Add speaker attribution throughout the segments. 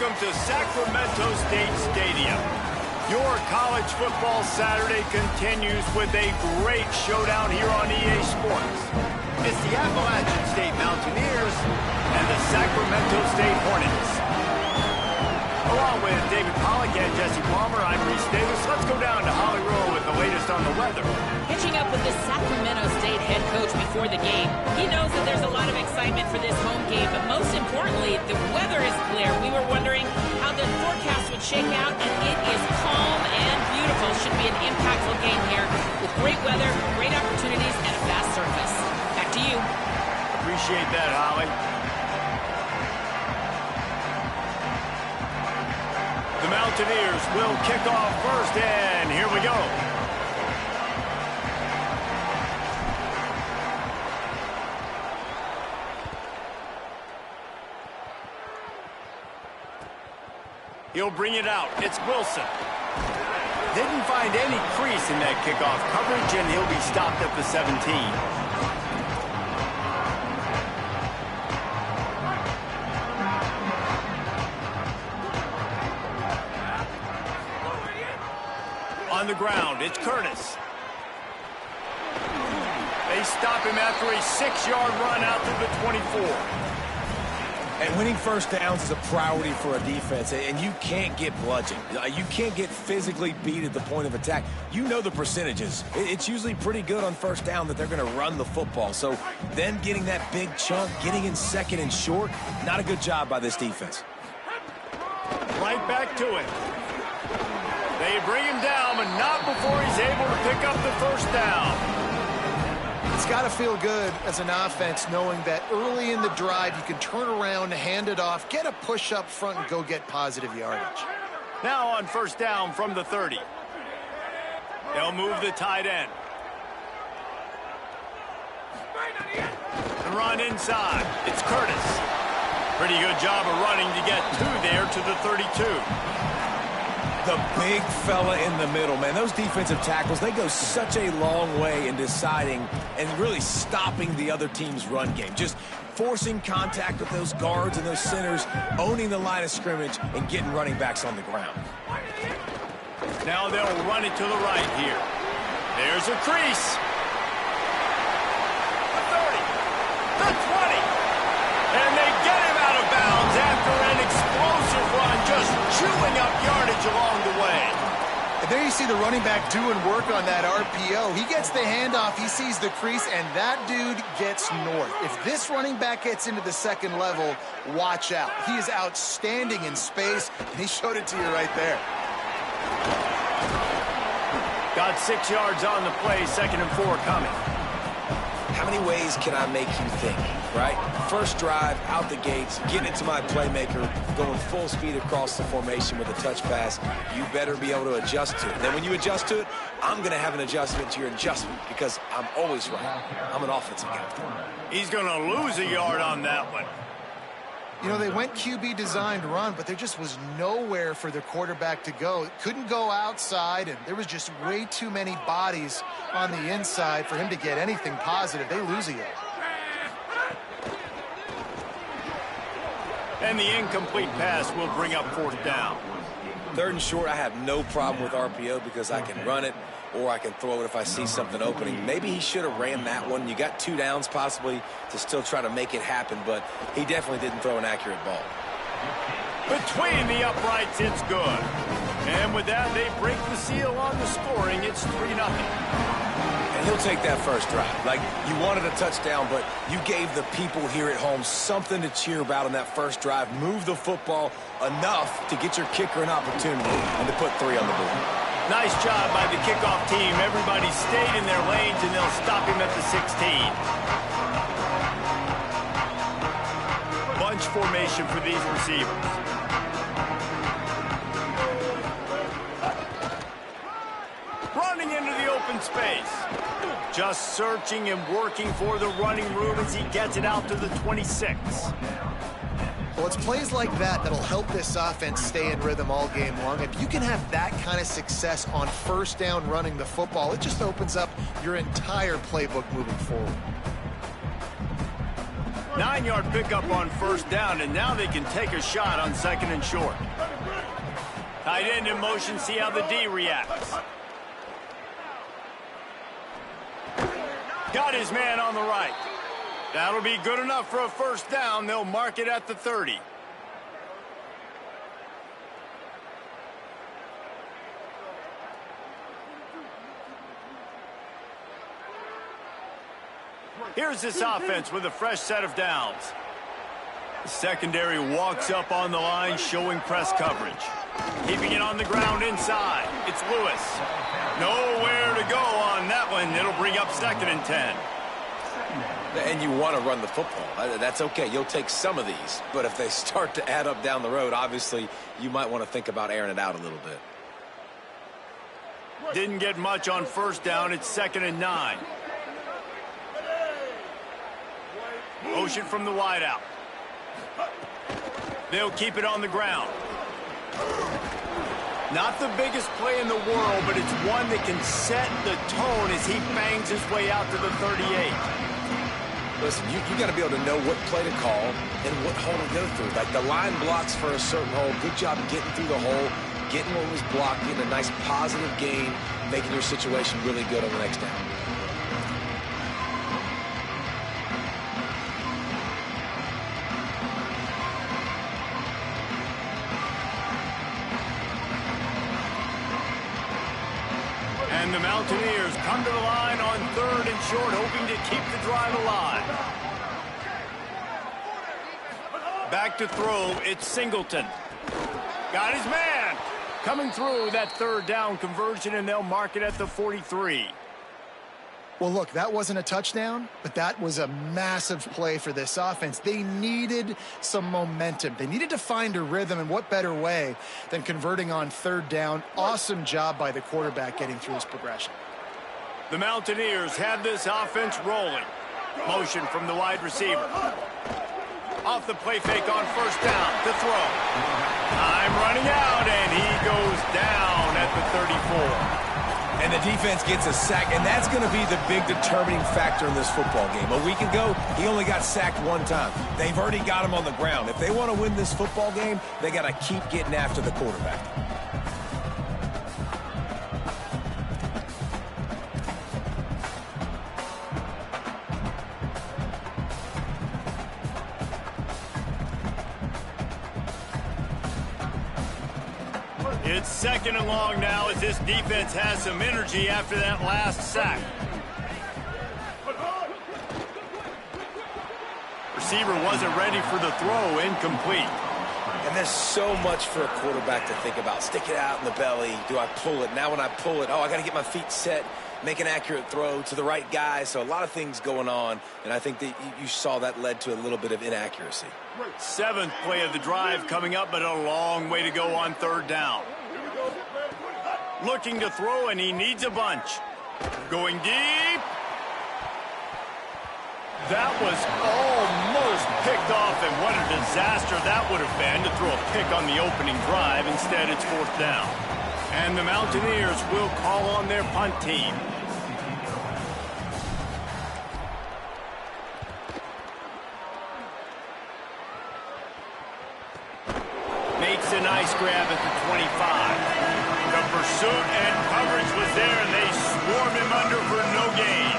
Speaker 1: welcome to Sacramento State Stadium. Your college football Saturday continues with a great showdown here on EA Sports. It's the Appalachian State Mountaineers and the Sacramento State Hornets. Along with David Pollack and Jesse Palmer, I'm Reese Davis. Let's go down to Holly Rowe with the latest on the weather.
Speaker 2: Pitching up with the Sacramento State head coach before the game, he knows that there's a lot of excitement for this home game, but most importantly, the weather is clear. We were wondering how the forecast would shake out, and it is calm and beautiful. Should be an impactful game here with great weather, great opportunities, and a fast surface. Back to you.
Speaker 1: Appreciate that, Holly. The Mountaineers will kick off first, and here we go. He'll bring it out. It's Wilson. Didn't find any crease in that kickoff coverage, and he'll be stopped at the 17. On the ground, it's Curtis. They stop him after a 6-yard run out to the 24.
Speaker 3: And winning first downs is a priority for a defense, and you can't get bludgeoned. You can't get physically beat at the point of attack. You know the percentages. It's usually pretty good on first down that they're going to run the football. So then getting that big chunk, getting in second and short, not a good job by this defense.
Speaker 1: Right back to it. They bring him down, but not before he's able to pick up the first down.
Speaker 4: It's got to feel good as an offense knowing that early in the drive you can turn around, hand it off, get a push up front, and go get positive yardage.
Speaker 1: Now on first down from the 30. They'll move the tight end. The run inside. It's Curtis. Pretty good job of running to get there to the 32.
Speaker 3: The big fella in the middle, man. Those defensive tackles, they go such a long way in deciding and really stopping the other team's run game. Just forcing contact with those guards and those centers, owning the line of scrimmage, and getting running backs on the ground.
Speaker 1: Now they'll run it to the right here. There's a crease. The 30. The 20. And they get him out of bounds after an explosive run, just chewing up yardage along the way.
Speaker 4: And there you see the running back doing work on that RPO. He gets the handoff, he sees the crease, and that dude gets north. If this running back gets into the second level, watch out. He is outstanding in space, and he showed it to you right there.
Speaker 1: Got 6 yards on the play, 2nd and 4 coming.
Speaker 3: How many ways can I make you think, right? First drive, out the gates, getting it to my playmaker, going full speed across the formation with a touch pass. You better be able to adjust to it. Then when you adjust to it, I'm going to have an adjustment to your adjustment because I'm always right. I'm an offensive guy.
Speaker 1: He's going to lose a yard on that one.
Speaker 4: You know, they went QB designed run, but there just was nowhere for the quarterback to go. Couldn't go outside, and there was just way too many bodies on the inside for him to get anything positive. They lose a yard.
Speaker 1: And the incomplete pass will bring up 4th down.
Speaker 3: 3rd and short, I have no problem with RPO because I can run it or I can throw it if I see something opening. Maybe he should have ran that one. You got 2 downs possibly to still try to make it happen, but he definitely didn't throw an accurate ball.
Speaker 1: Between the uprights, it's good. And with that, they break the seal on the scoring. It's 3-0.
Speaker 3: And he'll take that first drive. Like, you wanted a touchdown, but you gave the people here at home something to cheer about on that first drive. Move the football enough to get your kicker an opportunity and to put 3 on the board.
Speaker 1: Nice job by the kickoff team. Everybody stayed in their lanes, and they'll stop him at the 16. Bunch formation for these receivers. Running into the open space. Just searching and working for the running room as he gets it out to the 26.
Speaker 4: Well, it's plays like that that'll help this offense stay in rhythm all game long. If you can have that kind of success on first down running the football, it just opens up your entire playbook moving forward.
Speaker 1: 9-yard pickup on first down, and now they can take a shot on 2nd and short. Tight end in motion, see how the D reacts. Got his man on the right. That'll be good enough for a first down. They'll mark it at the 30. Here's this offense with a fresh set of downs. The secondary walks up on the line, showing press coverage. Keeping it on the ground inside. It's Lewis. Nowhere to go on that one. It'll bring up 2nd and 10.
Speaker 3: And you want to run the football. That's okay. You'll take some of these. But if they start to add up down the road, obviously, you might want to think about airing it out a little bit.
Speaker 1: Didn't get much on first down. It's 2nd and 9. Motion from the wideout. They'll keep it on the ground. Not the biggest play in the world, but it's one that can set the tone as he bangs his way out to the 38.
Speaker 3: Listen, you got to be able to know what play to call and what hole to go through. Like the line blocks for a certain hole. Good job getting through the hole, getting what was blocked, getting a nice positive gain, making your situation really good on the next down.
Speaker 1: And the Mountaineers come to the line on 3rd and short, hoping to keep the drive alive. Back to throw, it's Singleton. Got his man. Coming through that 3rd down conversion, and they'll mark it at the 43.
Speaker 4: Well, look, that wasn't a touchdown, but that was a massive play for this offense. They needed some momentum. They needed to find a rhythm, and what better way than converting on 3rd down. Awesome job by the quarterback getting through his progression.
Speaker 1: The Mountaineers have this offense rolling. Motion from the wide receiver. Off the play fake on first down to throw. Time running out, and he goes down at the 34.
Speaker 3: And the defense gets a sack, and that's going to be the big determining factor in this football game. A week ago, he only got sacked 1 time. They've already got him on the ground. If they want to win this football game, they got to keep getting after the quarterback.
Speaker 1: It's 2nd and long now as this defense has some energy after that last sack. Receiver wasn't ready for the throw, incomplete.
Speaker 3: And there's so much for a quarterback to think about. Stick it out in the belly. Do I pull it? Now when I pull it, I got to get my feet set, make an accurate throw to the right guy. So a lot of things going on, and I think that you saw that led to a little bit of inaccuracy.
Speaker 1: 7th play of the drive coming up, but a long way to go on 3rd down. Looking to throw, and he needs a bunch. Going deep. That was almost picked off, and what a disaster that would have been to throw a pick on the opening drive. Instead, it's 4th down. And the Mountaineers will call on their punt team. Makes a nice grab at the 25. The pursuit and coverage was there, and they swarmed him under for no gain.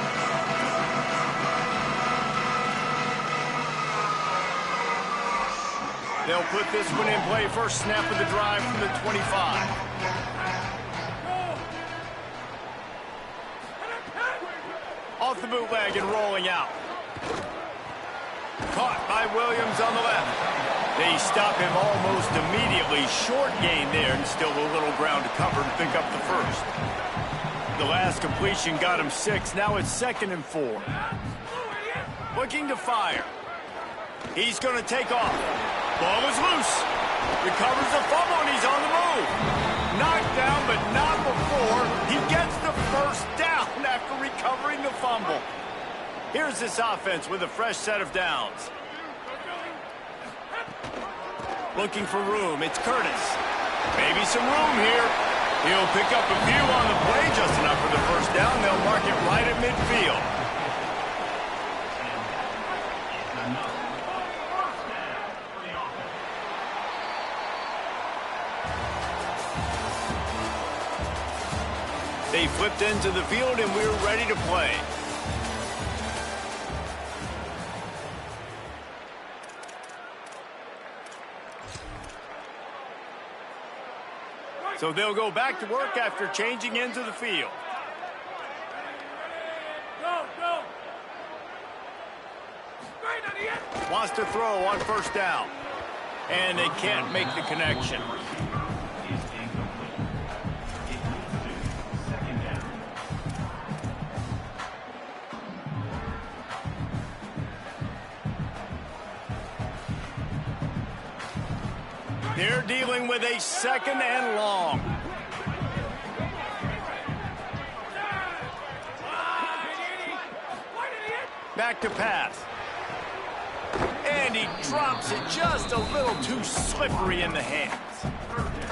Speaker 1: They'll put this one in play. First snap of the drive from the 25. Off the bootleg and rolling out. Caught by Williams on the left. They stop him almost immediately. Short gain there, and still a little ground to cover to pick up the first. The last completion got him 6. Now it's 2nd and 4. Looking to fire. He's going to take off. Ball is loose. Recovers the fumble, and he's on the move. Knocked down, but not before. He gets the first down after recovering the fumble. Here's this offense with a fresh set of downs. Looking for room. It's Curtis. Maybe some room here. He'll pick up a few on the play, just enough for the first down. They'll mark it right at midfield. They flipped into the field, and we're ready to play. So they'll go back to work after changing into the field. Wants to throw on first down. And they can't make the connection. They're dealing with a second and long. Back to pass. And he drops it just a little too slippery in the hands.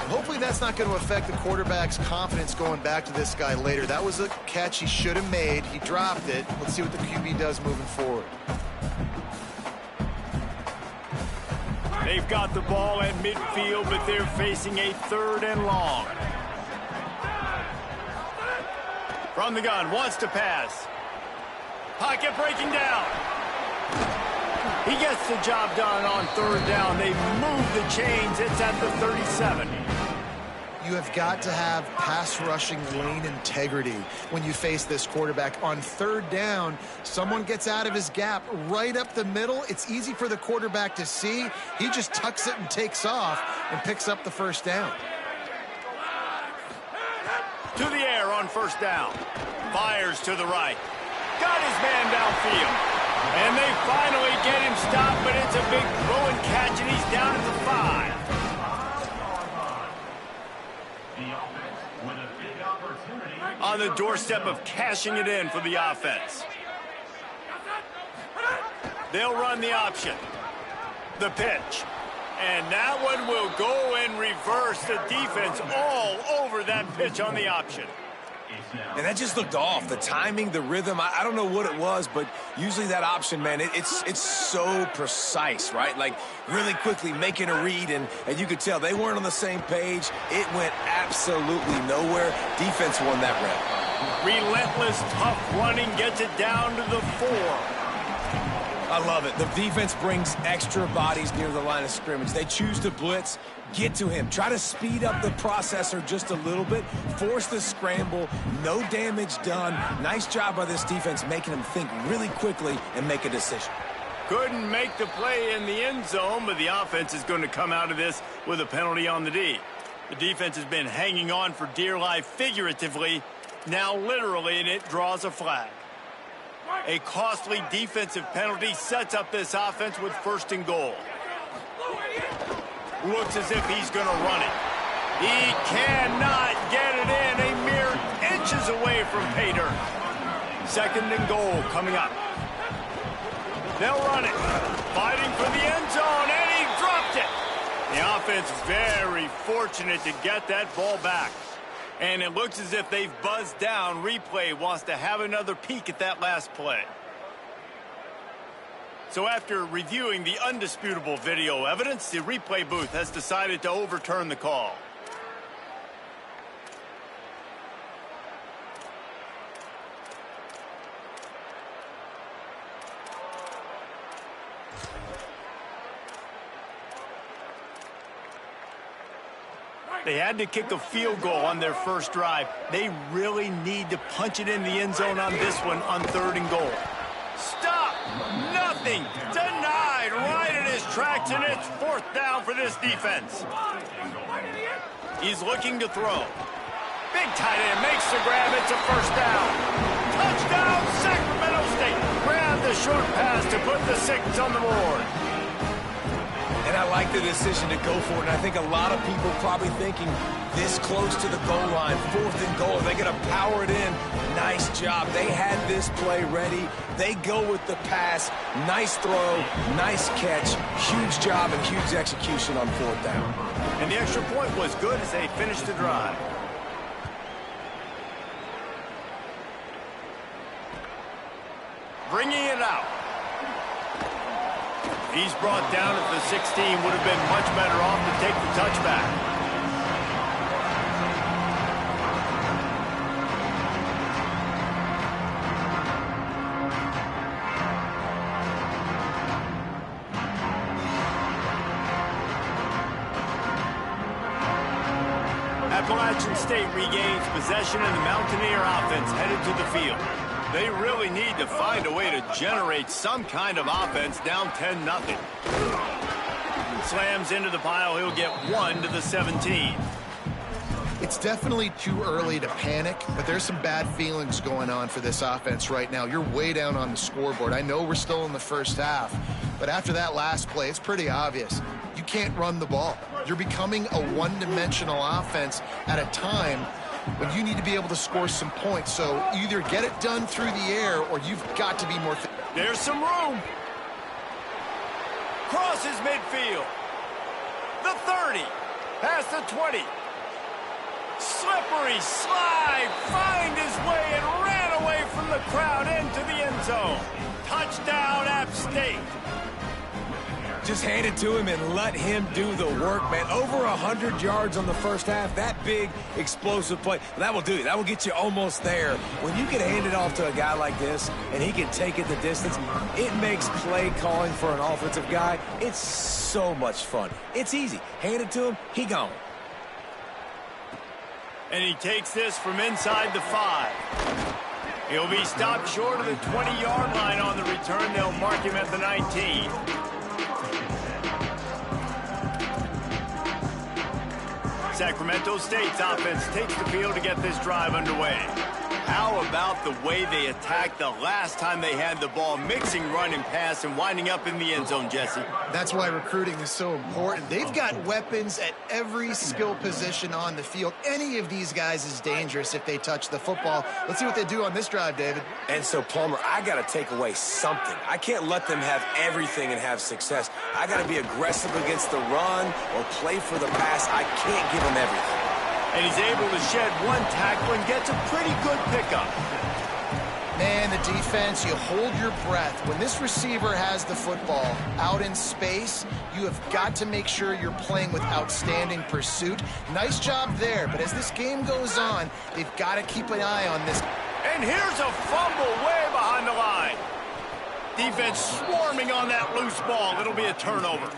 Speaker 4: Hopefully that's not going to affect the quarterback's confidence going back to this guy later. That was a catch he should have made. He dropped it. Let's see what the QB does moving forward.
Speaker 1: They've got the ball at midfield, but they're facing a third and long. From the gun, wants to pass. Pocket breaking down. He gets the job done on third down. They move the chains. It's at the 37.
Speaker 4: You have got to have pass rushing lane integrity when you face this quarterback. On third down, someone gets out of his gap right up the middle. It's easy for the quarterback to see. He just tucks it and takes off and picks up the first down.
Speaker 1: To the air on first down. Fires to the right. Got his man downfield. And they finally get him stopped, but it's a big throw and catch, and he's down at the 5. On the doorstep of cashing it in for the offense. They'll run the option. The pitch. And that one will go in reverse. The defense all over that pitch on the option.
Speaker 3: And that just looked off. The timing, the rhythm, I don't know what it was, but usually that option, man, it's so precise, right? Like really quickly making a read, and you could tell they weren't on the same page. It went absolutely nowhere. Defense won that rep.
Speaker 1: Relentless, tough running gets it down to the 4.
Speaker 3: I love it. The defense brings extra bodies near the line of scrimmage. They choose to blitz, get to him, try to speed up the processor just a little bit, force the scramble, no damage done. Nice job by this defense making him think really quickly and make a decision.
Speaker 1: Couldn't make the play in the end zone, but the offense is going to come out of this with a penalty on the D. The defense has been hanging on for dear life figuratively, now literally, and it draws a flag. A costly defensive penalty sets up this offense with first and goal. Looks as if he's going to run it. He cannot get it in, a mere inches away from pay dirt. Second and goal coming up. They'll run it. Fighting for the end zone, and he dropped it. The offense very fortunate to get that ball back. And it looks as if they've buzzed down. Replay wants to have another peek at that last play. So after reviewing the undisputable video evidence, the replay booth has decided to overturn the call. They had to kick a field goal on their first drive. They really need to punch it in the end zone on this one on third and goal. Stop! Nothing! Denied right in his tracks, and it's fourth down for this defense. He's looking to throw. Big tight end makes the grab. It's a first down. Touchdown, Sacramento State. Grab the short pass to put the 6 on the board.
Speaker 3: And I like the decision to go for it. And I think a lot of people probably thinking this close to the goal line, fourth and goal, are they going to power it in? Nice job. They had this play ready. They go with the pass. Nice throw, nice catch. Huge job and huge execution on fourth down.
Speaker 1: And the extra point was good as they finished the drive. Bringing it out. He's brought down at the 16. Would have been much better off to take the touchback. Appalachian State regains possession and the Mountaineer offense headed to the field. They really need to find a way to generate some kind of offense down 10-0. Slams into the pile. He'll get 1 to the 17.
Speaker 4: It's definitely too early to panic, but there's some bad feelings going on for this offense right now. You're way down on the scoreboard. I know we're still in the first half, but after that last play, it's pretty obvious. You can't run the ball. You're becoming a one-dimensional offense at a time when you need to be able to score some points. So either get it done through the air or you've got to be more...
Speaker 1: There's some room. Crosses midfield. The 30. Past the 20. Slippery slide. Find his way and ran away from the crowd into the end zone. Touchdown, App State.
Speaker 3: Just hand it to him and let him do the work, man. Over 100 yards on the first half. That big, explosive play. That will do it. That will get you almost there. When you can hand it off to a guy like this and he can take it the distance, it makes play calling for an offensive guy, it's so much fun. It's easy. Hand it to him, he gone.
Speaker 1: And he takes this from inside the 5. He'll be stopped short of the 20-yard line on the return. They'll mark him at the 19. Sacramento State's offense takes the field to get this drive underway. How about the way they attacked the last time they had the ball, mixing run and pass and winding up in the end zone, Jesse?
Speaker 4: That's why recruiting is so important. They've got weapons at every skill position on the field. Any of these guys is dangerous if they touch the football. Let's see what they do on this drive, David.
Speaker 3: And so, Palmer, I got to take away something. I can't let them have everything and have success. I got to be aggressive against the run or play for the pass. I can't give them everything.
Speaker 1: And he's able to shed one tackle and gets a pretty good pickup.
Speaker 4: Man, the defense, you hold your breath. When this receiver has the football out in space, you have got to make sure you're playing with outstanding pursuit. Nice job there, but as this game goes on, they've got to keep an eye on this.
Speaker 1: And here's a fumble way behind the line. Defense swarming on that loose ball. It'll be a turnover.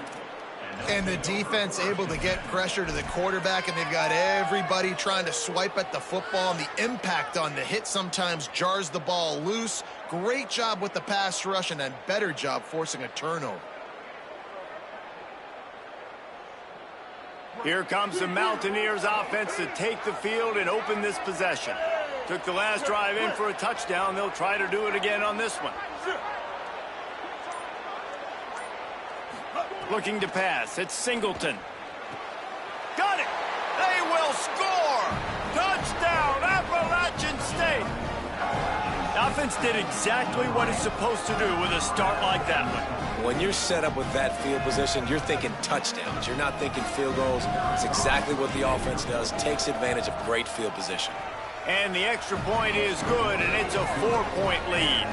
Speaker 4: And the defense able to get pressure to the quarterback, and they've got everybody trying to swipe at the football, and the impact on the hit sometimes jars the ball loose. Great job with the pass rush, and a better job forcing a turnover.
Speaker 1: Here comes the Mountaineers offense to take the field and open this possession. Took the last drive in for a touchdown. They'll try to do it again on this one. Looking to pass. It's Singleton. Got it. They will score. Touchdown, Appalachian State. The offense did exactly what it's supposed to do with a start like that one.
Speaker 3: When you're set up with that field position, you're thinking touchdowns. You're not thinking field goals. It's exactly what the offense does. Takes advantage of great field position.
Speaker 1: And the extra point is good, and it's a 4-point lead.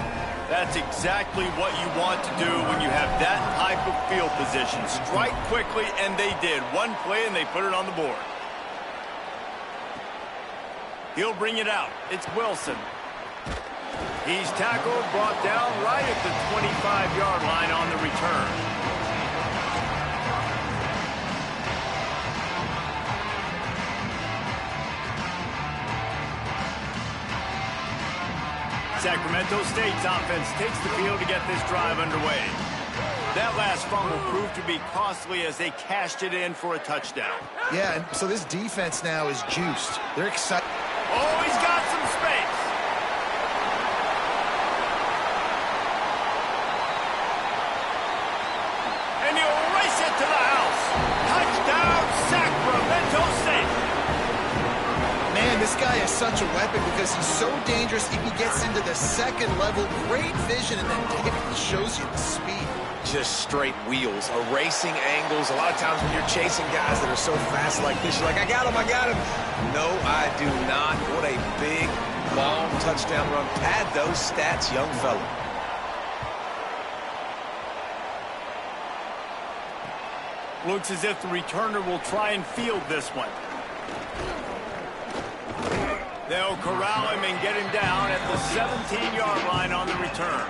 Speaker 1: That's exactly what you want to do when you have that type of field position. Strike quickly, and they did. One play, and they put it on the board. He'll bring it out. It's Wilson. He's tackled, brought down right at the 25-yard line on the return. Sacramento State's offense takes the field to get this drive underway. That last fumble proved to be costly as they cashed it in for a touchdown.
Speaker 4: Yeah, and so this defense now is juiced. They're excited.
Speaker 1: Oh, he's got some space. And he'll race it to the house. Touchdown, Sacramento State.
Speaker 4: Man, this guy is such a weapon because he's so dangerous. If he gets into the second level, great vision, and then David shows you the speed.
Speaker 3: Just straight wheels, erasing angles. A lot of times when you're chasing guys that are so fast like this, you're like, I got him, I got him. No, I do not. What a big, long touchdown run. Pad those stats, young fella.
Speaker 1: Looks as if the returner will try and field this one. They'll corral him and get him down at the 17-yard line on the return.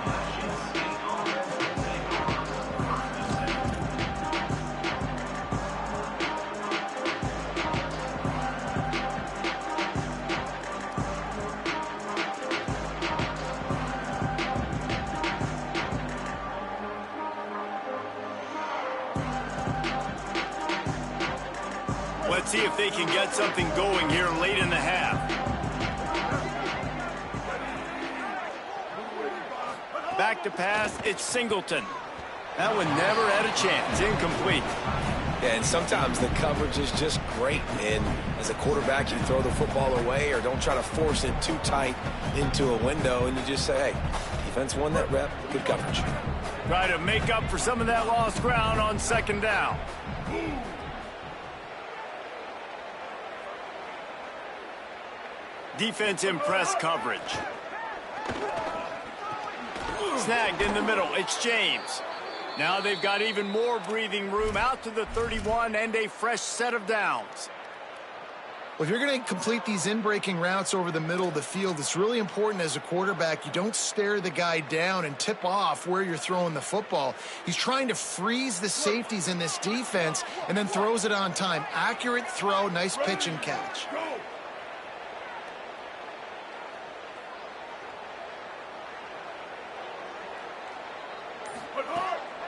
Speaker 1: Let's see if they can get something going here late in the half. Back to pass, it's Singleton. That one never had a chance. Incomplete.
Speaker 3: Yeah, and sometimes the coverage is just great. And as a quarterback, you throw the football away or don't try to force it too tight into a window, and you just say, hey, defense won that rep. Good coverage.
Speaker 1: Try to make up for some of that lost ground on second down. Defense in press coverage. Snagged in the middle. It's James. Now they've got even more breathing room out to the 31 and a fresh set of downs.
Speaker 4: Well, if you're going to complete these in-breaking routes over the middle of the field, it's really important as a quarterback you don't stare the guy down and tip off where you're throwing the football. He's trying to freeze the safeties in this defense and then throws it on time. Accurate throw, nice pitch and catch.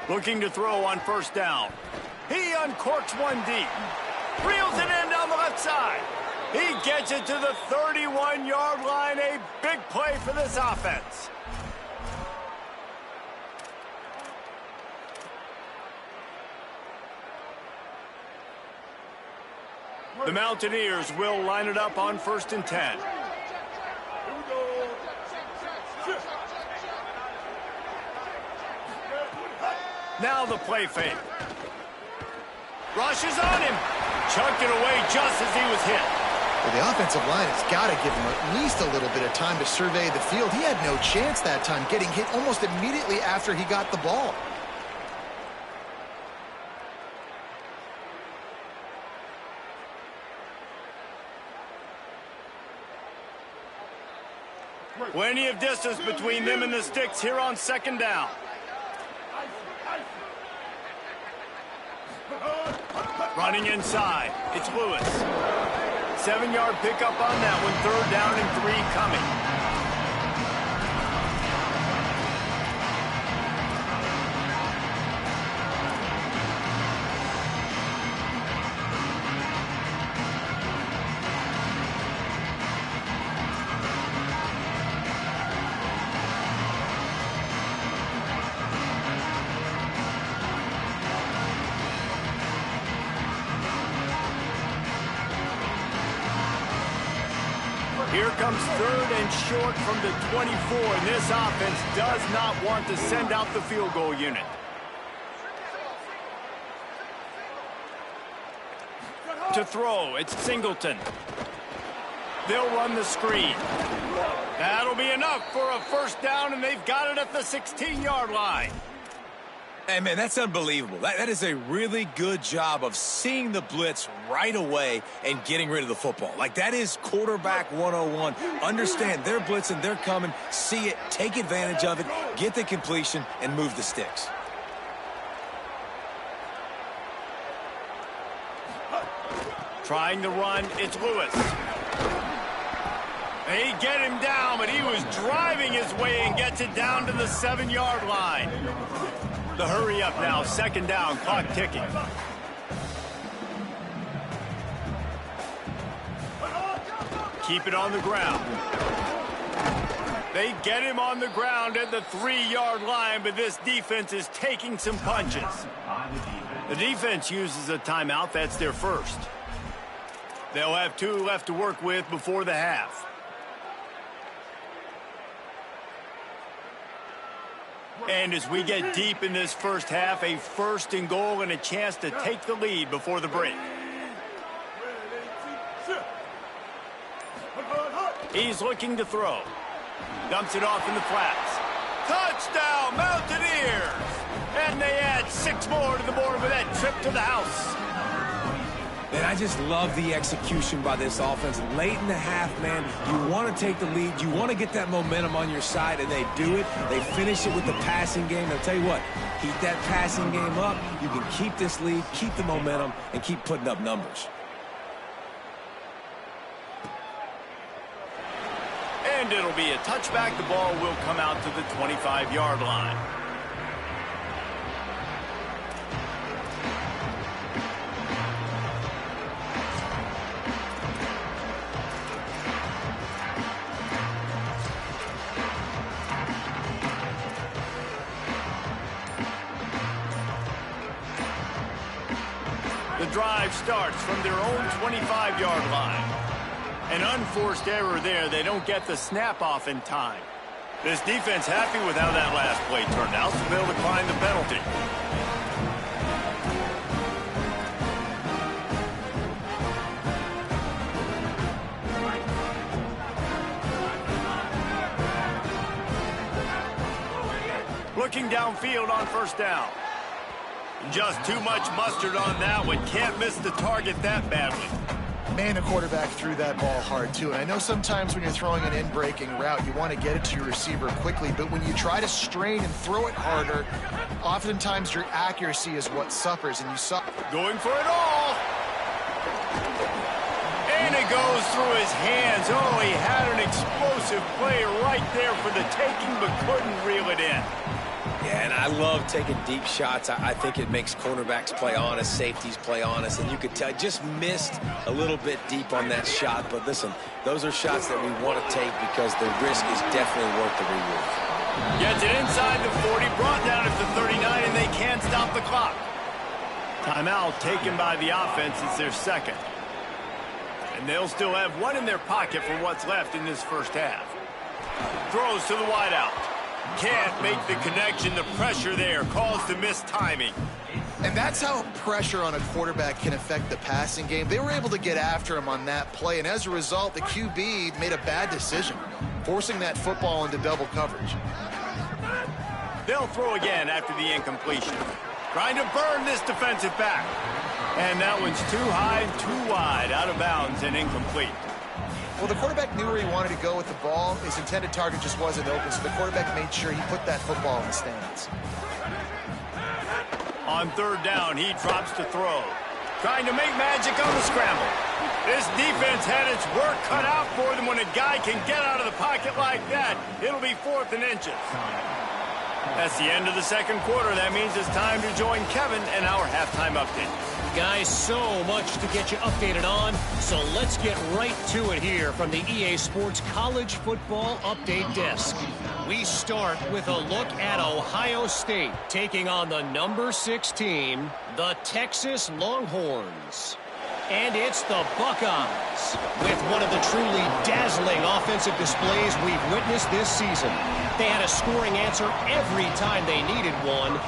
Speaker 1: Looking to throw on first down. He uncorks one deep. Reels it in down the left side. He gets it to the 31-yard line. A big play for this offense. The Mountaineers will line it up on 1st and 10. Now the play fake. Rushes on him. Chucked it away just as he was hit.
Speaker 4: Well, the offensive line has got to give him at least a little bit of time to survey the field. He had no chance that time, getting hit almost immediately after he got the ball.
Speaker 1: Plenty of distance between them and the sticks here on second down. Running inside, it's Lewis. 7-yard pickup on that one, 3rd down and 3 coming. Here comes 3rd and short from the 24, and this offense does not want to send out the field goal unit. To throw, it's Singleton. They'll run the screen. That'll be enough for a first down, and they've got it at the 16-yard line.
Speaker 3: Hey, man, that's unbelievable. That is a really good job of seeing the blitz right away and getting rid of the football. Like, that is quarterback 101. Understand they're blitzing, they're coming, see it, take advantage of it, get the completion, and move the sticks.
Speaker 1: Trying to run, it's Lewis. They get him down, but he was driving his way and gets it down to the 7-yard line. The hurry up now, 2nd down, clock ticking. Keep it on the ground. They get him on the ground at the 3-yard line, but this defense is taking some punches. The defense uses a timeout. That's their first. They'll have 2 left to work with before the half. And as we get deep in this first half, a 1st and goal and a chance to take the lead before the break. He's looking to throw. Dumps it off in the flats. Touchdown, Mountaineers! And they add 6 more to the board with that trip to the house.
Speaker 3: And I just love the execution by this offense. Late in the half, man, you want to take the lead. You want to get that momentum on your side, and they do it. They finish it with the passing game. I'll tell you what, keep that passing game up. You can keep this lead, keep the momentum, and keep putting up numbers.
Speaker 1: And it'll be a touchback. The ball will come out to the 25-yard line. The drive starts from their own 25-yard line. An unforced error there. They don't get the snap off in time. This defense happy with how that last play turned out, so they'll decline the penalty. Looking downfield on first down. Just too much mustard on that one. Can't miss the target that badly.
Speaker 4: Man, the quarterback threw that ball hard, too. And I know sometimes when you're throwing an in-breaking route, you want to get it to your receiver quickly. But when you try to strain and throw it harder, oftentimes your accuracy is what suffers. And you saw...
Speaker 1: Going for it all. And it goes through his hands. Oh, he had an explosive play right there for the taking, but couldn't reel it in.
Speaker 3: Yeah, and I love taking deep shots. I think it makes cornerbacks play honest, safeties play honest, and you could tell just missed a little bit deep on that shot. But listen, those are shots that we want to take because the risk is definitely worth the reward.
Speaker 1: Gets it inside the 40, brought down at the 39, and they can't stop the clock. Timeout taken by the offense. It's their second. And they'll still have one in their pocket for what's left in this first half. Throws to the wideout. Can't make the connection. The pressure there caused the missed timing.
Speaker 4: And that's how pressure on a quarterback can affect the passing game. They were able to get after him on that play, and as a result, the QB made a bad decision, forcing that football into double coverage.
Speaker 1: They'll throw again after the incompletion. Trying to burn this defensive back. And that one's too high, too wide, out of bounds, and incomplete.
Speaker 4: Well, the quarterback knew where he wanted to go with the ball. His intended target just wasn't open, so the quarterback made sure he put that football in the stands.
Speaker 1: On third down, he drops to throw. Trying to make magic on the scramble. This defense had its work cut out for them. When a guy can get out of the pocket like that, it'll be 4th and inches. That's the end of the second quarter. That means it's time to join Kevin and our halftime update.
Speaker 5: Guys, so much to get you updated on, so let's get right to it here from the EA Sports College Football Update Desk. We start with a look at Ohio State taking on the number 6 team, the Texas Longhorns. And it's the Buckeyes with one of the truly dazzling offensive displays we've witnessed this season. They had a scoring answer every time they needed one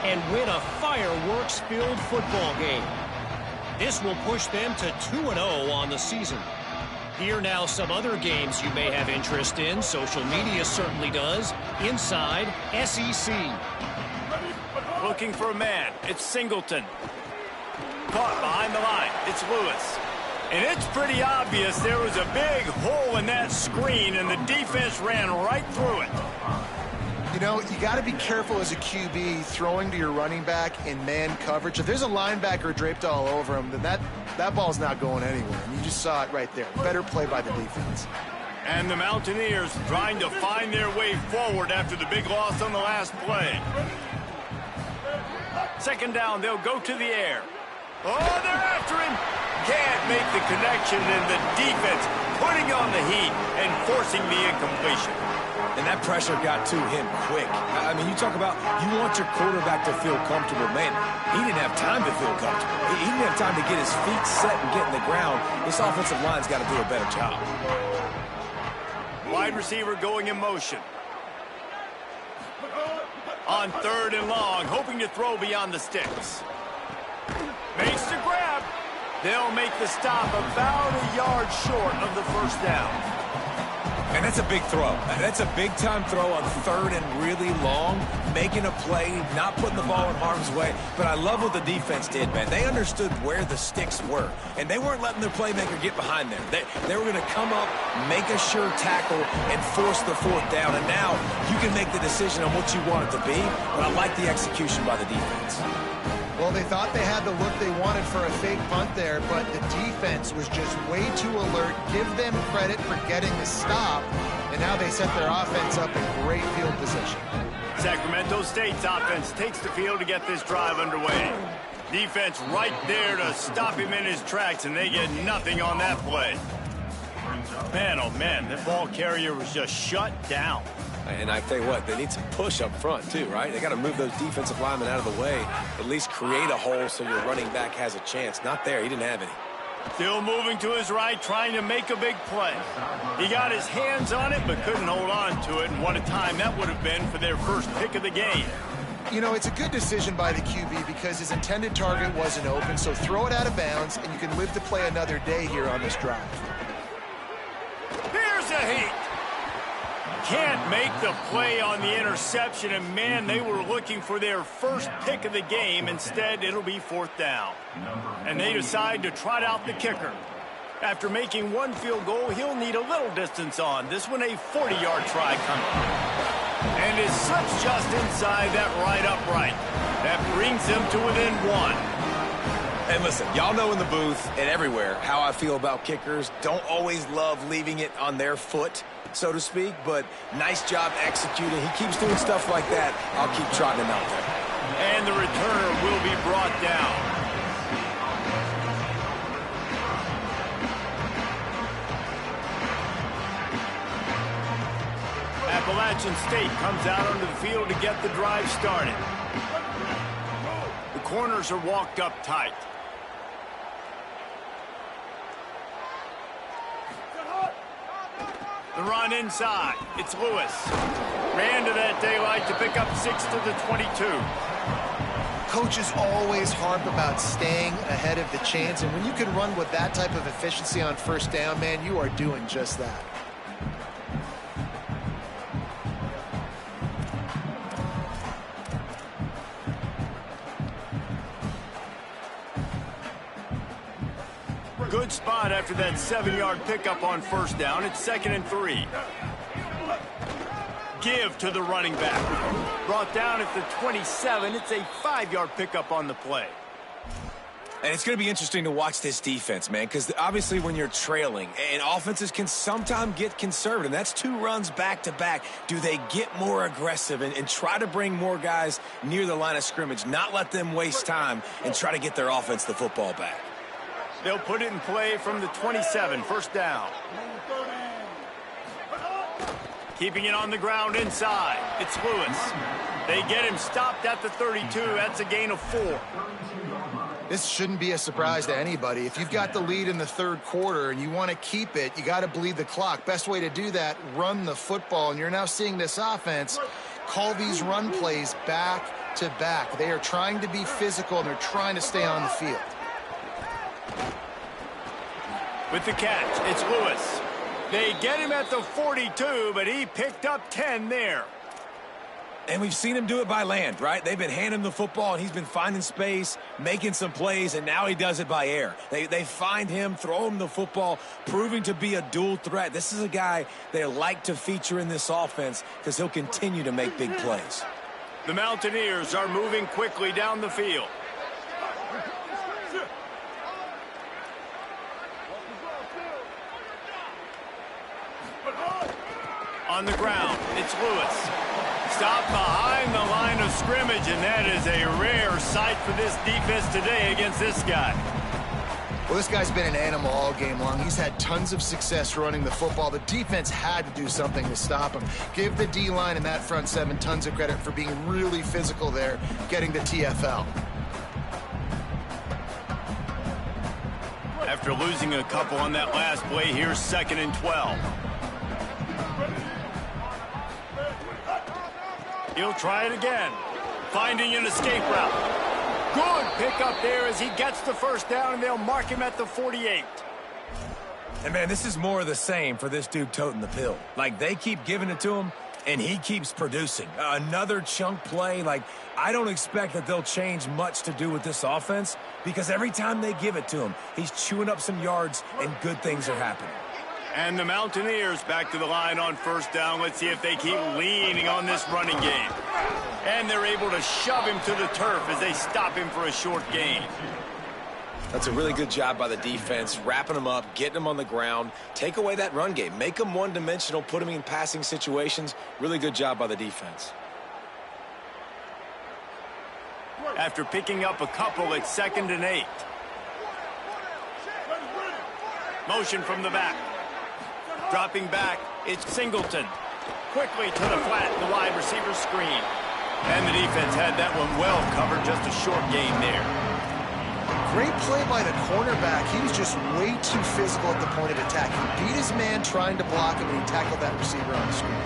Speaker 5: and win a fireworks-filled football game. This will push them to 2-0 on the season. Here now some other games you may have interest in. Social media certainly does. Inside SEC.
Speaker 1: Looking for a man. It's Singleton. Caught behind the line. It's Lewis. And it's pretty obvious there was a big hole in that screen, and the defense ran right through it.
Speaker 4: You know, you got to be careful as a QB throwing to your running back in man coverage. If there's a linebacker draped all over him, then that ball's not going anywhere. And you just saw it right there. Better play by the defense.
Speaker 1: And the Mountaineers trying to find their way forward after the big loss on the last play. Second down, they'll go to the air. Oh, they're after him. Can't make the connection, and the defense putting on the heat and forcing the incompletion.
Speaker 3: And that pressure got to him quick. I mean, you talk about you want your quarterback to feel comfortable. Man, he didn't have time to feel comfortable. He didn't have time to get his feet set and get in the ground. This offensive line's got to do a better job.
Speaker 1: Wide receiver going in motion. On third and long, hoping to throw beyond the sticks. Makes the grab. They'll make the stop about a yard short of the first down.
Speaker 3: And that's a big throw. That's a big-time throw on third and really long, making a play, not putting the ball in harm's way. But I love what the defense did, man. They understood where the sticks were, and they weren't letting their playmaker get behind there. They were going to come up, make a sure tackle, and force the fourth down. And now you can make the decision on what you want it to be, but I like the execution by the defense.
Speaker 4: Well, they thought they had the look they wanted for a fake punt there, but the defense was just way too alert. Give them credit for getting the stop, and now they set their offense up in great field position.
Speaker 1: Sacramento State's offense takes the field to get this drive underway. Defense right there to stop him in his tracks, and they get nothing on that play. Man, oh man, that ball carrier was just shut down.
Speaker 3: And I tell you what, they need some push up front too, right? They got to move those defensive linemen out of the way, at least create a hole so your running back has a chance. Not there. He didn't have any.
Speaker 1: Still moving to his right, trying to make a big play. He got his hands on it, but couldn't hold on to it. And what a time that would have been for their first pick of the game.
Speaker 4: You know, it's a good decision by the QB because his intended target wasn't open, so throw it out of bounds, and you can live to play another day here on this drive.
Speaker 1: Here's a heat. Can't make the play on the interception, and man, they were looking for their first pick of the game. Instead, it'll be 4th down. And they decide to trot out the kicker. After making one field goal, he'll need a little distance on. This one, a 40-yard try coming. And it slips just inside that right upright. That brings them to within 1.
Speaker 3: And listen, y'all know in the booth and everywhere how I feel about kickers. Don't always love leaving it on their foot, so to speak, but nice job executing. He keeps doing stuff like that. I'll keep trotting him out there.
Speaker 1: And the returner will be brought down. Appalachian State comes out onto the field to get the drive started. The corners are walked up tight. The run inside. It's Lewis. Ran to that daylight to pick up 6 to the 22.
Speaker 4: Coaches always harp about staying ahead of the chance, and when you can run with that type of efficiency on 1st down, man, you are doing just that.
Speaker 1: Good spot after that 7-yard pickup on 1st down. It's 2nd and 3. Give to the running back. Brought down at the 27. It's a 5-yard pickup on the play.
Speaker 3: And it's going to be interesting to watch this defense, man, because obviously when you're trailing, and offenses can sometimes get conservative, and that's 2 runs back-to-back. Do they get more aggressive and try to bring more guys near the line of scrimmage, not let them waste time, and try to get their offense the football back?
Speaker 1: They'll put it in play from the 27, 1st down. Keeping it on the ground inside. It's Lewis. They get him stopped at the 32. That's a gain of 4.
Speaker 4: This shouldn't be a surprise to anybody. If you've got the lead in the 3rd quarter and you want to keep it, you got to bleed the clock. Best way to do that, run the football. And you're now seeing this offense call these run plays back to back. They are trying to be physical, and they're trying to stay on the field.
Speaker 1: With the catch, it's Lewis. They get him at the 42, but he picked up 10 there.
Speaker 3: And we've seen him do it by land, right? They've been handing him the football, and he's been finding space, making some plays, and now he does it by air. They find him, throw him the football, proving to be a dual threat. This is a guy they like to feature in this offense because he'll continue to make big plays.
Speaker 1: The Mountaineers are moving quickly down the field. On the ground, it's Lewis. Stopped behind the line of scrimmage, and that is a rare sight for this defense today against this guy.
Speaker 4: Well, this guy's been an animal all game long. He's had tons of success running the football. The defense had to do something to stop him. Give the D-line and that front 7 tons of credit for being really physical there, getting the TFL.
Speaker 1: After losing a couple on that last play, here's 2nd and 12. He'll try it again. Finding an escape route. Good pickup there as he gets the 1st down, and they'll mark him at the 48.
Speaker 3: And, man, this is more of the same for this dude toting the pill. Like, they keep giving it to him, and he keeps producing. Another chunk play. Like, I don't expect that they'll change much to do with this offense because every time they give it to him, he's chewing up some yards, and good things are happening.
Speaker 1: And the Mountaineers back to the line on 1st down. Let's see if they keep leaning on this running game. And they're able to shove him to the turf as they stop him for a short gain.
Speaker 3: That's a really good job by the defense, wrapping him up, getting him on the ground, take away that run game, make him one-dimensional, put him in passing situations. Really good job by the defense.
Speaker 1: After picking up a couple, it's 2nd and 8. Motion from the back. Dropping back, it's Singleton. quickly to the flat, the wide receiver screen. And the defense had that one well covered, just a short gain there.
Speaker 4: Great play by the cornerback. He was just way too physical at the point of attack. He beat his man trying to block him, and he tackled that receiver on the screen.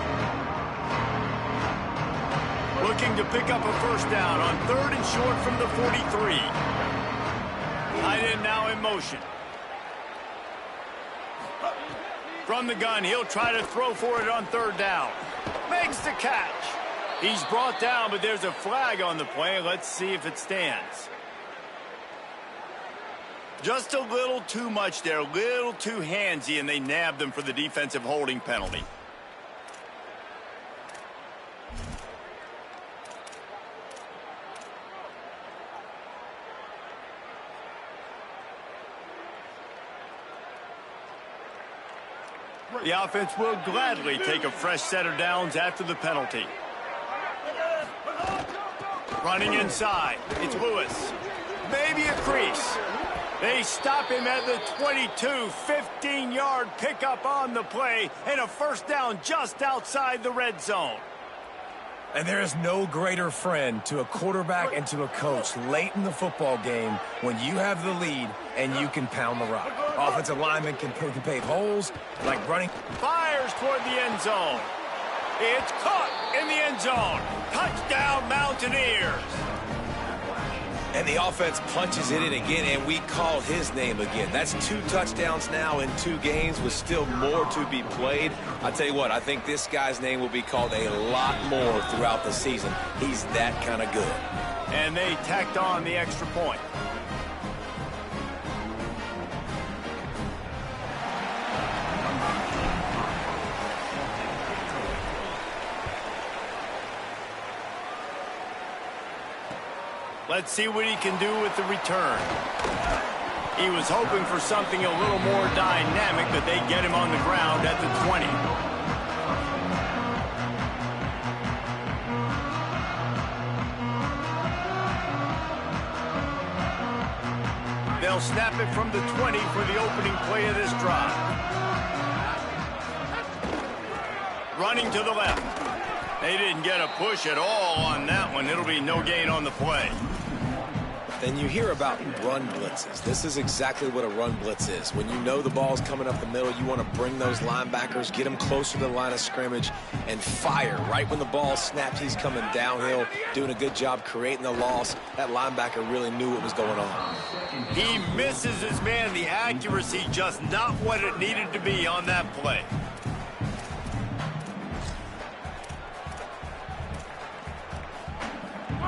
Speaker 1: Looking to pick up a first down on 3rd and short from the 43. Tight end now in motion. From the gun, he'll try to throw for it on 3rd down. Makes the catch. He's brought down, but there's a flag on the play. Let's see if it stands. Just a little too much there, a little too handsy, and they nabbed them for the defensive holding penalty. The offense will gladly take a fresh set of downs after the penalty. Running inside, it's Lewis. Maybe a crease. They stop him at the 22, 15-yard pickup on the play, and a first down just outside the red zone.
Speaker 3: And there is no greater friend to a quarterback and to a coach late in the football game when you have the lead and you can pound the rock. Offensive linemen can pave holes like running.
Speaker 1: Fires toward the end zone. It's caught in the end zone. Touchdown, Mountaineers.
Speaker 3: And the offense punches it in again, and we called his name again. That's 2 touchdowns now in 2 games with still more to be played. I tell you what, I think this guy's name will be called a lot more throughout the season. He's that kind of good.
Speaker 1: And they tacked on the extra point. Let's see what he can do with the return. He was hoping for something a little more dynamic, but they get him on the ground at the 20. They'll snap it from the 20 for the opening play of this drive. Running to the left. They didn't get a push at all on that one. It'll be no gain on the play.
Speaker 3: Then you hear about run blitzes. This is exactly what a run blitz is. When you know the ball's coming up the middle, you want to bring those linebackers, get them closer to the line of scrimmage, and fire. Right when the ball snaps, he's coming downhill, doing a good job creating the loss. That linebacker really knew what was going on.
Speaker 1: He misses his man. The accuracy just not what it needed to be on that play.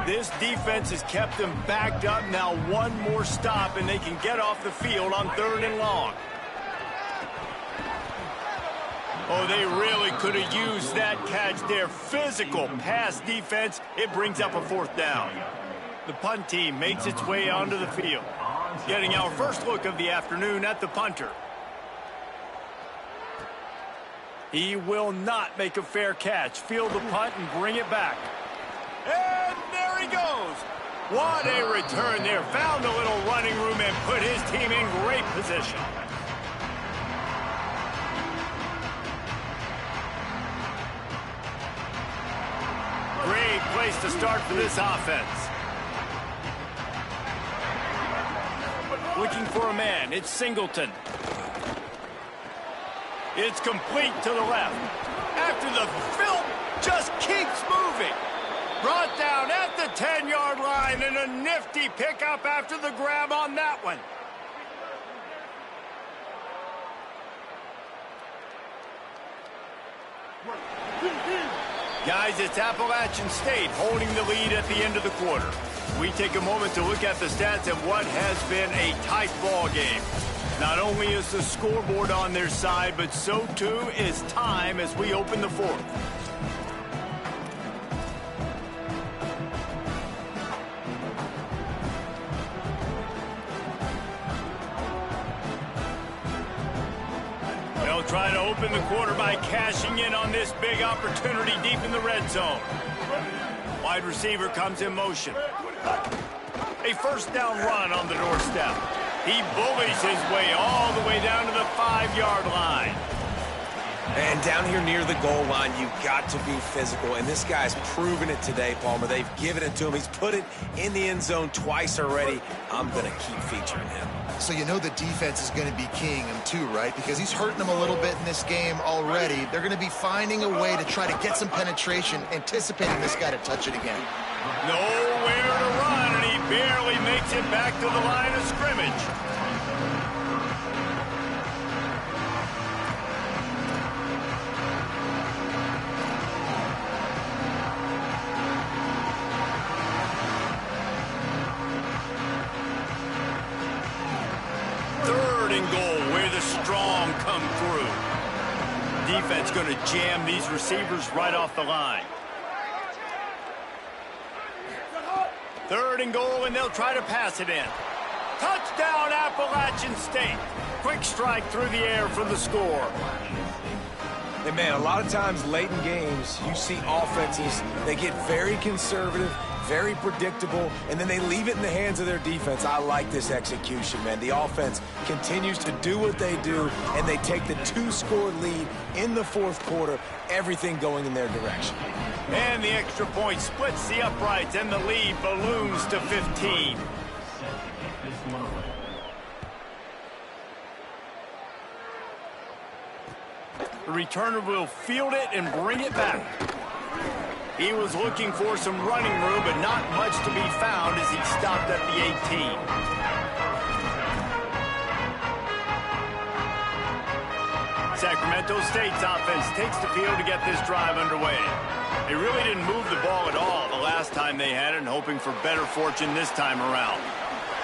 Speaker 1: This defense has kept them backed up. Now one more stop, and they can get off the field on 3rd and long. Oh, they really could have used that catch there. Physical pass defense. It brings up a 4th down. The punt team makes its way onto the field. Getting our first look of the afternoon at the punter. He will not make a fair catch. Field the punt and bring it back. And there he goes. What a return there. Found a little running room and put his team in great position. Great place to start for this offense. Looking for a man. It's Singleton. It's complete to the left. After the film just keeps moving. Brought down at the 10-yard line, and a nifty pickup after the grab on that one. Guys, it's Appalachian State holding the lead at the end of the quarter. We take a moment to look at the stats of what has been a tight ball game. Not only is the scoreboard on their side, but so too is time as we open the 4th. They'll try to open the quarter by cashing in on this big opportunity deep in the red zone. Wide receiver comes in motion. A first down run on the doorstep. He bullies his way all the way down to the 5-yard line.
Speaker 3: And down here near the goal line, you've got to be physical. And this guy's proven it today, Palmer. They've given it to him. He's put it in the end zone twice already. I'm going to keep featuring him.
Speaker 4: So you know the defense is going to be keying him too, right? Because he's hurting them a little bit in this game already. They're going to be finding a way to try to get some penetration, anticipating this guy to touch it again.
Speaker 1: Nowhere to run, and he barely makes it back to the line of scrimmage. Third and goal, where the strong come through. Defense going to jam these receivers right off the line. Third and goal, and they'll try to pass it in. Touchdown, Appalachian State. Quick strike through the air for the score.
Speaker 3: And, man, a lot of times late in games, you see offenses, they get very conservative, very predictable, and then they leave it in the hands of their defense. I like this execution, man. The offense continues to do what they do, and they take the 2-score lead in the fourth quarter, everything going in their direction.
Speaker 1: And the extra point splits the uprights, and the lead balloons to 15. The returner will field it and bring it back. He was looking for some running room, but not much to be found as he stopped at the 18. Sacramento State's offense takes the field to get this drive underway. They really didn't move the ball at all the last time they had it, and hoping for better fortune this time around.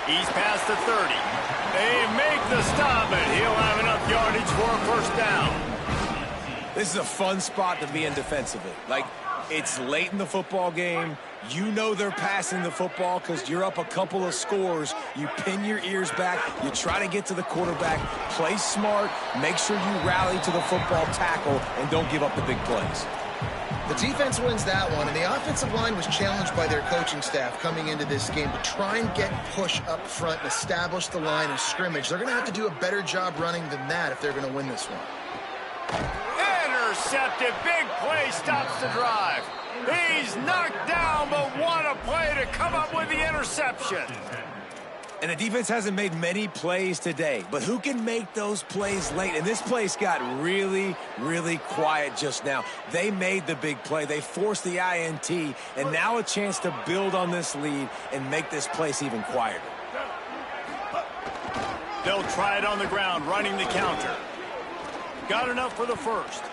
Speaker 1: He's past the 30. They make the stop, and he'll have enough yardage for a first down.
Speaker 3: This is a fun spot to be in defensively. Like, it's late in the football game. You know they're passing the football because you're up a couple of scores. You pin your ears back. You try to get to the quarterback. Play smart. Make sure you rally to the football tackle and don't give up the big plays.
Speaker 4: The defense wins that one, and the offensive line was challenged by their coaching staff coming into this game to try and get push up front and establish the line of scrimmage. They're going to have to do a better job running than that if they're going to win this one.
Speaker 1: Intercepted. Big play stops the drive. He's knocked down, but what a play to come up with the interception.
Speaker 3: And the defense hasn't made many plays today, but who can make those plays late? And this place got really, really quiet just now. They made the big play. They forced the INT, and now a chance to build on this lead and make this place even quieter.
Speaker 1: They'll try it on the ground, running the counter. Got enough for the first.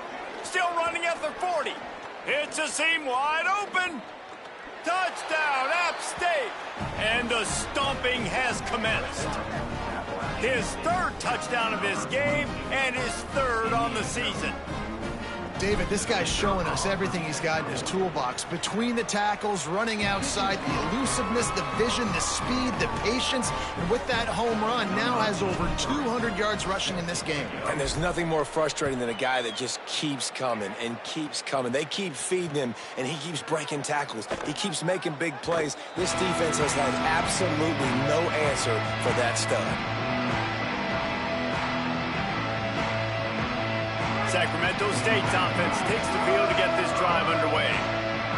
Speaker 1: Still running at the 40. It's a seam wide open. Touchdown, App State. And the stomping has commenced. His third touchdown of this game and his third on the season.
Speaker 4: David, this guy's showing us everything he's got in his toolbox. Between the tackles, running outside, the elusiveness, the vision, the speed, the patience, and with that home run, now has over 200 yards rushing in this game.
Speaker 3: And there's nothing more frustrating than a guy that just keeps coming and keeps coming. They keep feeding him, and he keeps breaking tackles. He keeps making big plays. This defense has had absolutely no answer for that stud.
Speaker 1: Sacramento State's offense takes the field to get this drive underway.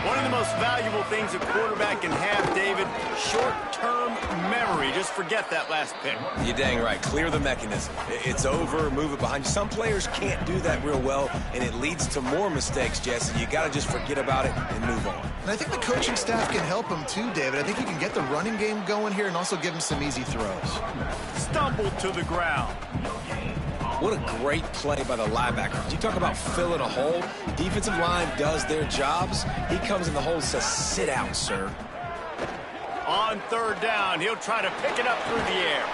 Speaker 1: One of the most valuable things a quarterback can have, David, short-term memory. Just forget that last pick.
Speaker 3: You're dang right. Clear the mechanism. It's over, move it behind you. Some players can't do that real well, and it leads to more mistakes, Jesse. You got to just forget about it and move on.
Speaker 4: And I think the coaching staff can help him too, David. I think he can get the running game going here and also give him some easy throws.
Speaker 1: Stumbled to the ground.
Speaker 3: What a great play by the linebacker. You talk about filling a hole. Defensive line does their jobs. He comes in the hole and says, sit out, sir.
Speaker 1: On third down, he'll try to pick it up through the air.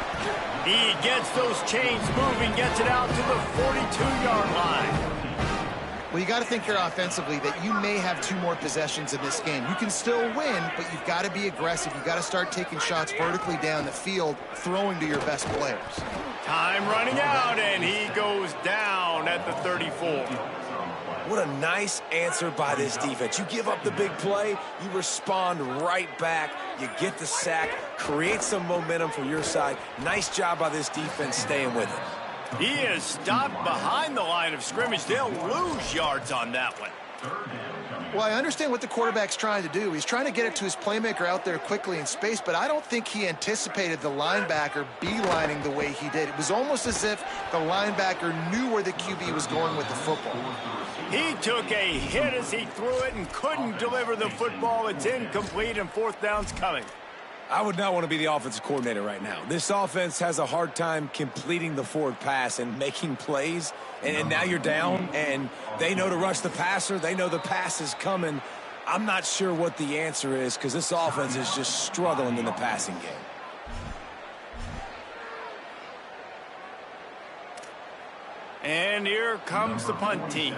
Speaker 1: He gets those chains moving, gets it out to the 42-yard line.
Speaker 4: Well, you got to think here offensively that you may have 2 more possessions in this game. You can still win, but you've got to be aggressive. You've got to start taking shots vertically down the field, throwing to your best players.
Speaker 1: Time running out, and he goes down at the 34.
Speaker 3: What a nice answer by this defense. You give up the big play, you respond right back, you get the sack, create some momentum for your side. Nice job by this defense staying with it.
Speaker 1: He is stopped behind the line of scrimmage. They'll lose yards on that one.
Speaker 4: Well, I understand what the quarterback's trying to do. He's trying to get it to his playmaker out there quickly in space, but I don't think he anticipated the linebacker beelining the way he did. It was almost as if the linebacker knew where the QB was going with the football.
Speaker 1: He took a hit as he threw it and couldn't deliver the football. It's incomplete and fourth down's coming.
Speaker 3: I would not want to be the offensive coordinator right now. This offense has a hard time completing the forward pass and making plays. And now you're down, and they know to rush the passer. They know the pass is coming. I'm not sure what the answer is because this offense is just struggling in the passing game.
Speaker 1: And here comes the punt team.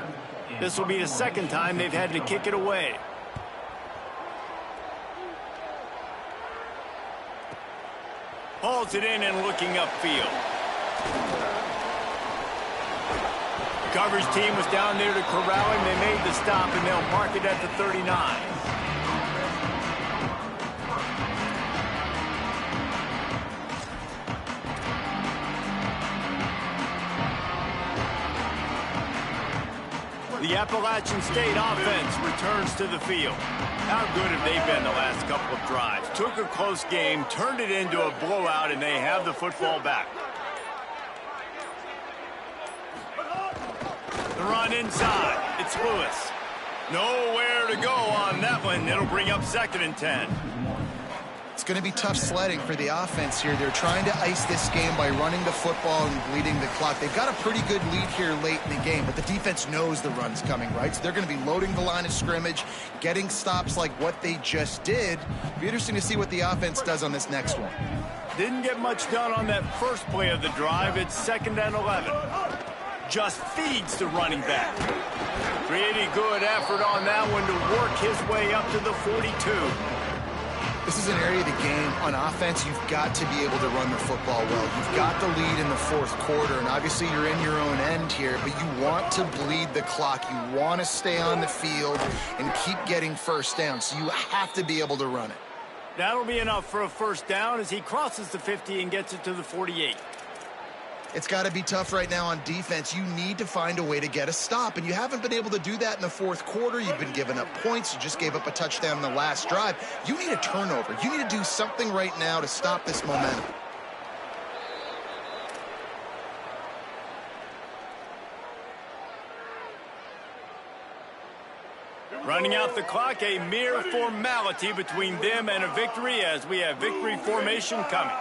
Speaker 1: This will be the second time they've had to kick it away. Hauls it in and looking upfield. The coverage team was down there to corral him. They made the stop, and they'll mark it at the 39. The Appalachian State offense returns to the field. How good have they been the last couple of drives? Took a close game, turned it into a blowout, and they have the football back. The run inside. It's Lewis. Nowhere to go on that one. It'll bring up 2nd and 10.
Speaker 4: It's going to be tough sledding for the offense here. They're trying to ice this game by running the football and bleeding the clock. They've got a pretty good lead here late in the game, but the defense knows the run's coming, right? So they're going to be loading the line of scrimmage, getting stops like what they just did. It'll be interesting to see what the offense does on this next one.
Speaker 1: Didn't get much done on that first play of the drive. It's 2nd and 11. Just feeds the running back. Pretty good effort on that one to work his way up to the 42.
Speaker 4: This is an area of the game on offense you've got to be able to run the football well. You've got the lead in the fourth quarter, and obviously you're in your own end here, but you want to bleed the clock. You want to stay on the field and keep getting first down, so you have to be able to run it.
Speaker 1: That'll be enough for a first down as he crosses the 50 and gets it to the 48.
Speaker 4: It's got to be tough right now on defense. You need to find a way to get a stop, and you haven't been able to do that in the fourth quarter. You've been giving up points. You just gave up a touchdown in the last drive. You need a turnover. You need to do something right now to stop this momentum.
Speaker 1: Running out the clock, a mere formality between them and a victory as we have victory formation coming.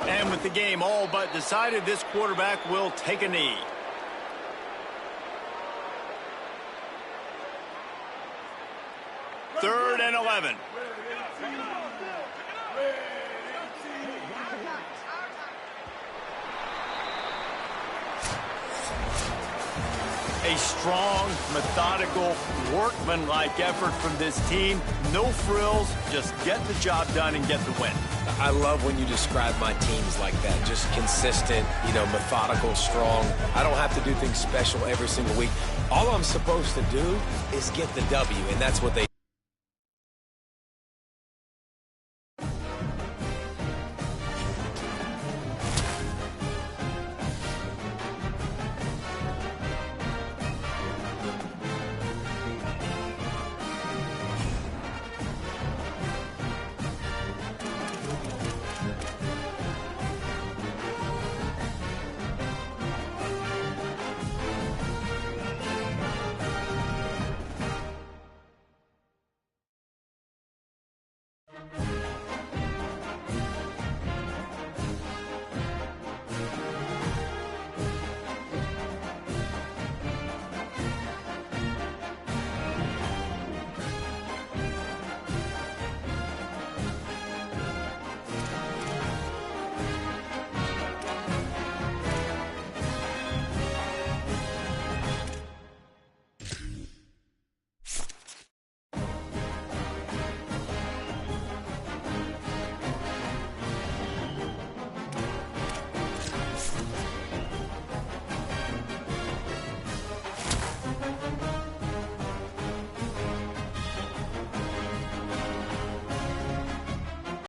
Speaker 1: And with the game all but decided, this quarterback will take a knee. Third and 11. A strong, methodical, workmanlike effort from this team. No frills, just get the job done and get the win.
Speaker 3: I love when you describe my teams like that. Just consistent, methodical, strong. I don't have to do things special every single week. All I'm supposed to do is get the W, and that's what they